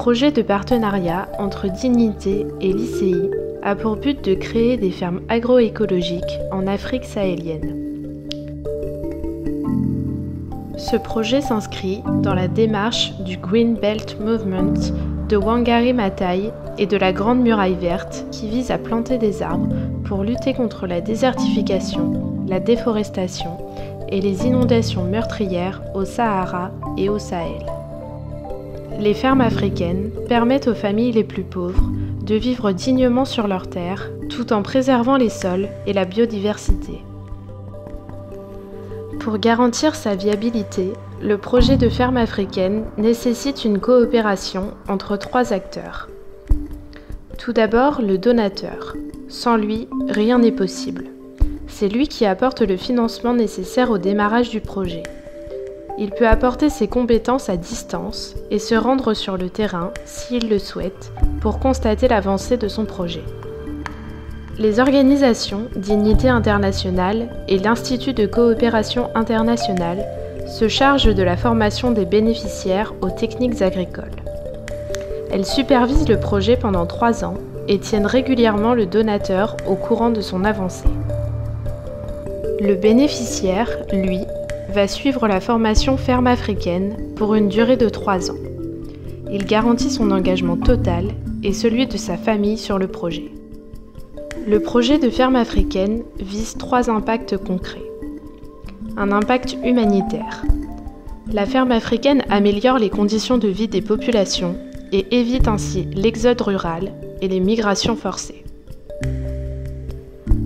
projet de partenariat entre Dignité et l'ICI a pour but de créer des fermes agroécologiques en Afrique sahélienne. Ce projet s'inscrit dans la démarche du Green Belt Movement de Wangari Maathai et de la Grande Muraille Verte qui vise à planter des arbres pour lutter contre la désertification, la déforestation et les inondations meurtrières au Sahara et au Sahel. Les fermes africaines permettent aux familles les plus pauvres de vivre dignement sur leurs terres tout en préservant les sols et la biodiversité. Pour garantir sa viabilité, le projet de ferme africaine nécessite une coopération entre 3 acteurs. Tout d'abord, le donateur. Sans lui, rien n'est possible. C'est lui qui apporte le financement nécessaire au démarrage du projet. Il peut apporter ses compétences à distance et se rendre sur le terrain, s'il le souhaite, pour constater l'avancée de son projet. Les organisations Dignité Internationale et l'Institut de coopération internationale se chargent de la formation des bénéficiaires aux techniques agricoles. Elles supervisent le projet pendant 3 ans et tiennent régulièrement le donateur au courant de son avancée. Le bénéficiaire, lui, va suivre la formation ferme africaine pour une durée de 3 ans. Il garantit son engagement total et celui de sa famille sur le projet. Le projet de ferme africaine vise 3 impacts concrets. Un impact humanitaire. La ferme africaine améliore les conditions de vie des populations et évite ainsi l'exode rural et les migrations forcées.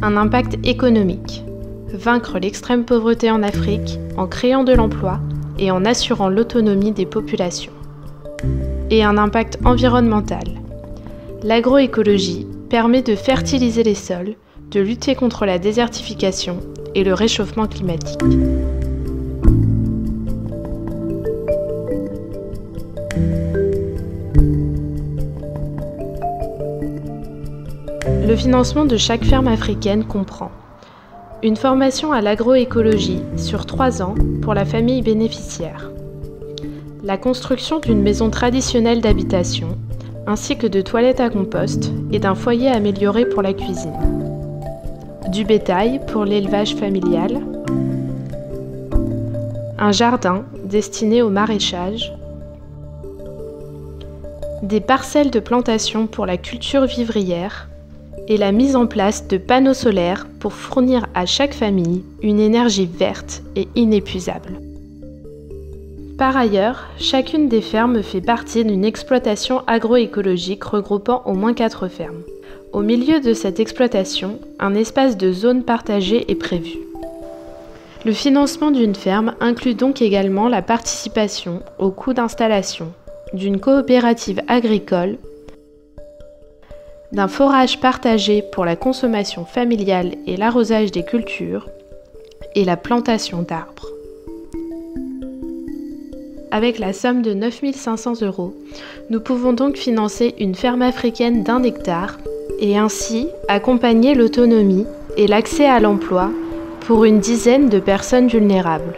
Un impact économique. Vaincre l'extrême pauvreté en Afrique en créant de l'emploi et en assurant l'autonomie des populations. Et un impact environnemental. L'agroécologie permet de fertiliser les sols, de lutter contre la désertification et le réchauffement climatique. Le financement de chaque ferme africaine comprend une formation à l'agroécologie sur 3 ans pour la famille bénéficiaire, la construction d'une maison traditionnelle d'habitation, ainsi que de toilettes à compost et d'un foyer amélioré pour la cuisine, du bétail pour l'élevage familial, un jardin destiné au maraîchage, des parcelles de plantation pour la culture vivrière et la mise en place de panneaux solaires pour fournir à chaque famille une énergie verte et inépuisable. Par ailleurs, chacune des fermes fait partie d'une exploitation agroécologique regroupant au moins 4 fermes. Au milieu de cette exploitation, un espace de zone partagée est prévu. Le financement d'une ferme inclut donc également la participation au coût d'installation d'une coopérative agricole, d'un forage partagé pour la consommation familiale et l'arrosage des cultures, et la plantation d'arbres. Avec la somme de 9 500 €, nous pouvons donc financer une ferme africaine d'1 hectare et ainsi accompagner l'autonomie et l'accès à l'emploi pour une dizaine de personnes vulnérables.